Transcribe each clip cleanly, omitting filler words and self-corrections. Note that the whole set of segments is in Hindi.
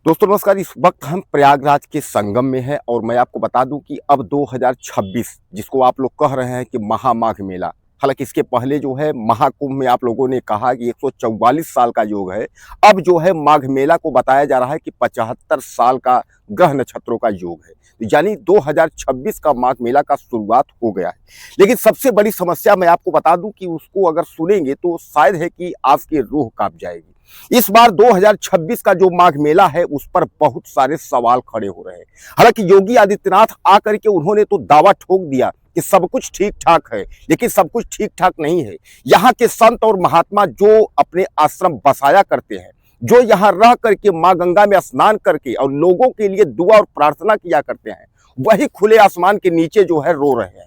दोस्तों नमस्कार। इस वक्त हम प्रयागराज के संगम में हैं और मैं आपको बता दूं कि अब 2026 जिसको आप लोग कह रहे हैं कि महामाघ मेला, हालांकि इसके पहले जो है महाकुंभ में आप लोगों ने कहा कि 144 साल का योग है। अब जो है माघ मेला को बताया जा रहा है कि 75 साल का ग्रह नक्षत्रों का योग है, यानी 2026 का माघ मेला का शुरुआत हो गया है। लेकिन सबसे बड़ी समस्या मैं आपको बता दूं कि उसको अगर सुनेंगे तो शायद है कि आपकी रूह कांप जाएगी। इस बार 2026 का जो माघ मेला है उस पर बहुत सारे सवाल खड़े हो रहे हैं। हालांकि योगी आदित्यनाथ आकर के उन्होंने तो दावा ठोक दिया कि सब कुछ ठीक ठाक है, लेकिन सब कुछ ठीक ठाक नहीं है। यहाँ के संत और महात्मा जो अपने आश्रम बसाया करते हैं, जो यहाँ रह करके माँ गंगा में स्नान करके और लोगों के लिए दुआ और प्रार्थना किया करते हैं, वही खुले आसमान के नीचे जो है रो रहे हैं।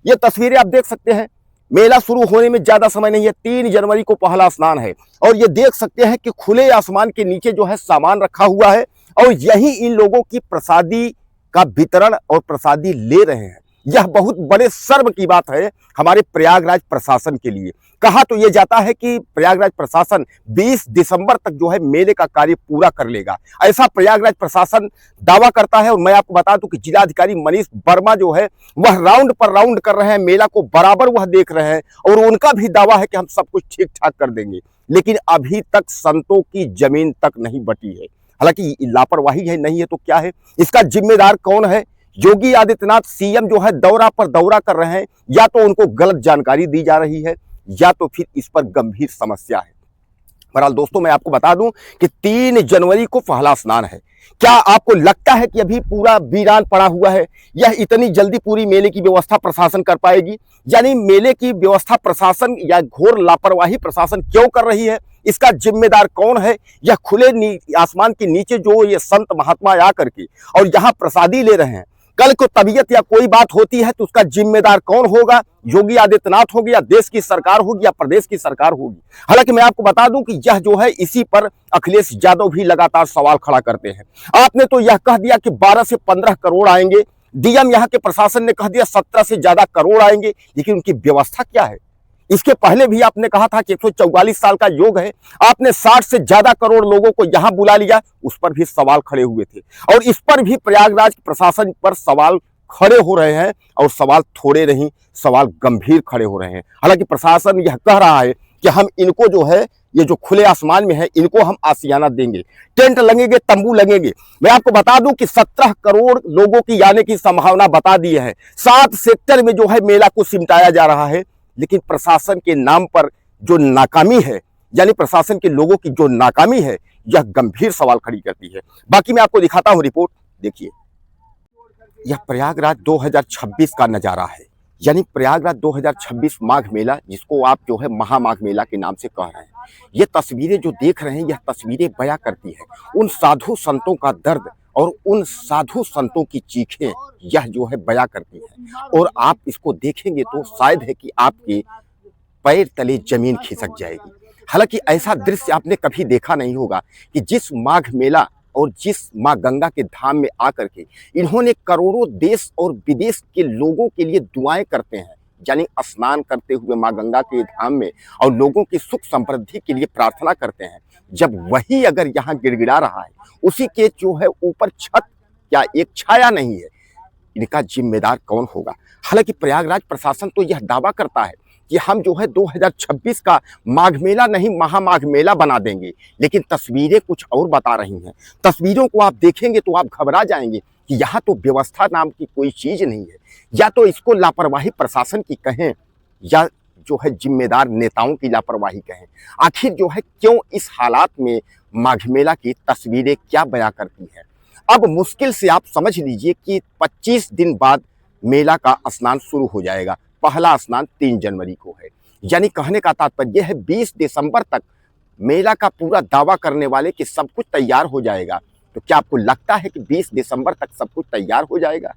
ये तस्वीरें आप देख सकते हैं। मेला शुरू होने में ज्यादा समय नहीं है, 3 जनवरी को पहला स्नान है और ये देख सकते हैं कि खुले आसमान के नीचे जो है सामान रखा हुआ है और यही इन लोगों की प्रसादी का वितरण और प्रसादी ले रहे हैं। यह बहुत बड़े शर्म की बात है हमारे प्रयागराज प्रशासन के लिए। कहा तो यह जाता है कि प्रयागराज प्रशासन 20 दिसंबर तक जो है मेले का कार्य पूरा कर लेगा, ऐसा प्रयागराज प्रशासन दावा करता है। और मैं आपको बता दूं कि जिलाधिकारी मनीष वर्मा जो है वह राउंड पर राउंड कर रहे हैं, मेला को बराबर वह देख रहे हैं और उनका भी दावा है कि हम सब कुछ ठीक ठाक कर देंगे। लेकिन अभी तक संतों की जमीन तक नहीं बटी है। हालांकि लापरवाही है, नहीं है तो क्या है, इसका जिम्मेदार कौन है? योगी आदित्यनाथ सीएम जो है दौरा पर दौरा कर रहे हैं, या तो उनको गलत जानकारी दी जा रही है या तो फिर इस पर गंभीर समस्या है। बहरहाल दोस्तों मैं आपको बता दूं कि 3 जनवरी को पहला स्नान है। क्या आपको लगता है कि अभी पूरा वीरान पड़ा हुआ है? यह इतनी जल्दी पूरी मेले की व्यवस्था प्रशासन कर पाएगी? यानी मेले की व्यवस्था प्रशासन या घोर लापरवाही प्रशासन क्यों कर रही है? इसका जिम्मेदार कौन है? यह खुले आसमान के नीचे जो ये संत महात्मा आकर के और यहाँ प्रसादी ले रहे हैं, कल को तबीयत या कोई बात होती है तो उसका जिम्मेदार कौन होगा? योगी आदित्यनाथ होगी या देश की सरकार होगी या प्रदेश की सरकार होगी? हालांकि मैं आपको बता दूं कि यह जो है इसी पर अखिलेश यादव भी लगातार सवाल खड़ा करते हैं। आपने तो यह कह दिया कि 12 से 15 करोड़ आएंगे, डीएम यहाँ के प्रशासन ने कह दिया 17 से ज्यादा करोड़ आएंगे, लेकिन उनकी व्यवस्था क्या है? इसके पहले भी आपने कहा था कि 144 साल का योग है, आपने 60 से ज्यादा करोड़ लोगों को यहां बुला लिया, उस पर भी सवाल खड़े हुए थे और इस पर भी प्रयागराज प्रशासन पर सवाल खड़े हो रहे हैं और सवाल थोड़े नहीं, सवाल गंभीर खड़े हो रहे हैं। हालांकि प्रशासन यह कह रहा है कि हम इनको जो है ये जो खुले आसमान में है इनको हम आशियाना देंगे, टेंट लगेंगे, तंबू लगेंगे। मैं आपको बता दूं कि 17 करोड़ लोगों की आने की संभावना बता दी है। 7 सेक्टर में जो है मेला को सिमटाया जा रहा है, लेकिन प्रशासन के नाम पर जो नाकामी है, यानी प्रशासन के लोगों की जो नाकामी है, यह गंभीर सवाल खड़ी करती है। बाकी मैं आपको दिखाता हूं रिपोर्ट, देखिए। यह प्रयागराज 2026 का नजारा है, यानी प्रयागराज 2026 माघ मेला, जिसको आप जो है महामाघ मेला के नाम से कह रहे हैं। ये तस्वीरें जो देख रहे हैं, यह तस्वीरें बयां करती है उन साधु संतों का दर्द और उन साधु संतों की चीखें, यह जो है बयां करती है। और आप इसको देखेंगे तो शायद है कि आपके पैर तले जमीन खिसक जाएगी। हालांकि ऐसा दृश्य आपने कभी देखा नहीं होगा कि जिस माघ मेला और जिस माँ गंगा के धाम में आकर के इन्होंने करोड़ों देश और विदेश के लोगों के लिए दुआएं करते हैं, यानी स्नान करते हुए माँ गंगा के धाम में और लोगों की सुख समृद्धि के लिए प्रार्थना करते हैं, जब वही अगर यहाँ गिड़गिड़ा रहा है, उसी के जो है ऊपर छत या एक छाया नहीं है, इनका जिम्मेदार कौन होगा? हालांकि प्रयागराज प्रशासन तो यह दावा करता है कि हम जो है 2026 का माघ मेला नहीं महामाघ मेला बना देंगे, लेकिन तस्वीरें कुछ और बता रही हैं। तस्वीरों को आप देखेंगे तो आप घबरा जाएंगे कि यहाँ तो व्यवस्था नाम की कोई चीज नहीं है। या तो इसको लापरवाही प्रशासन की कहें या जो है जिम्मेदार नेताओं की लापरवाही कहें। आखिर जो है क्यों इस हालात में माघ मेला की तस्वीरें क्या बयां करती है? अब मुश्किल से आप समझ लीजिए कि 25 दिन बाद मेला का स्नान शुरू हो जाएगा। पहला स्नान 3 जनवरी को है, यानी कहने का तात्पर्य यह है 20 दिसंबर तक मेला का पूरा दावा करने वाले कि सब कुछ तैयार हो जाएगा। तो क्या आपको लगता है कि 20 दिसंबर तक सब कुछ तैयार हो जाएगा?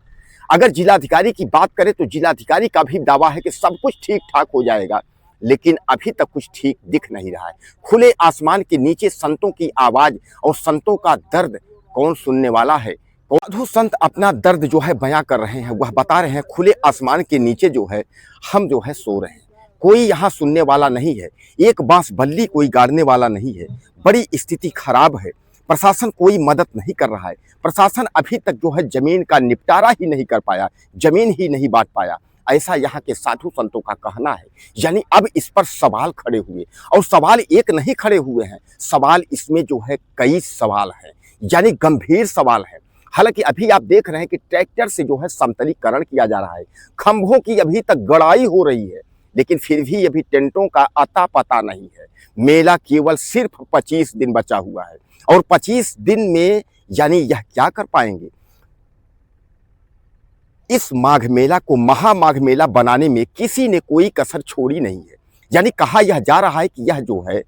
अगर जिलाधिकारी की बात करें तो जिलाधिकारी का भी दावा है कि सब कुछ ठीक ठाक हो जाएगा, लेकिन अभी तक कुछ ठीक दिख नहीं रहा है। खुले आसमान के नीचे संतों की आवाज और संतों का दर्द कौन सुनने वाला है? साधु संत अपना दर्द जो है बयां कर रहे हैं, वह बता रहे हैं खुले आसमान के नीचे जो है हम जो है सो रहे हैं, कोई यहाँ सुनने वाला नहीं है, एक बांस बल्ली कोई गाड़ने वाला नहीं है, बड़ी स्थिति खराब है। प्रशासन कोई मदद नहीं कर रहा है। प्रशासन अभी तक जो है जमीन का निपटारा ही नहीं कर पाया, जमीन ही नहीं बांट पाया, ऐसा यहाँ के साधु संतों का कहना है। यानी अब इस पर सवाल खड़े हुए, और सवाल एक नहीं खड़े हुए हैं, सवाल इसमें जो है कई सवाल हैं, यानी गंभीर सवाल है। हालांकि अभी आप देख रहे हैं कि ट्रैक्टर से जो है समतलीकरण किया जा रहा है, खंभों की अभी तक गड़ाई हो रही है, लेकिन फिर भी अभी टेंटों का अता पता नहीं है। मेला केवल सिर्फ 25 दिन बचा हुआ है, और 25 दिन में यानी यह क्या कर पाएंगे। इस माघ मेला को महामाघ मेला बनाने में किसी ने कोई कसर छोड़ी नहीं है। यानी कहा यह जा रहा है कि यह जो है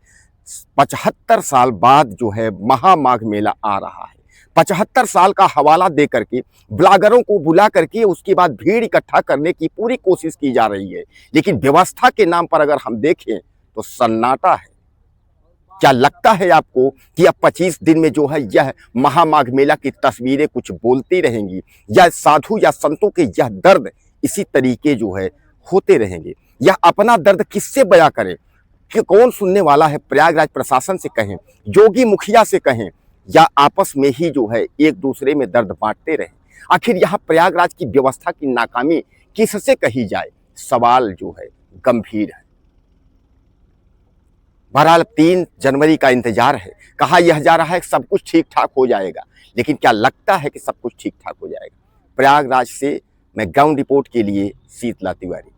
75 साल बाद जो है महामाघ मेला आ रहा है। 75 साल का हवाला दे करके ब्लॉगरों को बुला करके उसके बाद भीड़ इकट्ठा करने की पूरी कोशिश की जा रही है, लेकिन व्यवस्था के नाम पर अगर हम देखें तो सन्नाटा है। क्या लगता है आपको कि अब 25 दिन में जो है यह महामाघ मेला की तस्वीरें कुछ बोलती रहेंगी, या साधु या संतों के यह दर्द इसी तरीके जो है होते रहेंगे? यह अपना दर्द किससे बयां करें कि कौन सुनने वाला है? प्रयागराज प्रशासन से कहें, योगी मुखिया से कहें, या आपस में ही जो है एक दूसरे में दर्द बांटते रहें? आखिर यहाँ प्रयागराज की व्यवस्था की नाकामी किससे कही जाए? सवाल जो है गंभीर है। बहरहाल 3 जनवरी का इंतजार है। कहा यह जा रहा है सब कुछ ठीक ठाक हो जाएगा, लेकिन क्या लगता है कि सब कुछ ठीक ठाक हो जाएगा? प्रयागराज से मैं ग्राउंड रिपोर्ट के लिए शीतला तिवारी।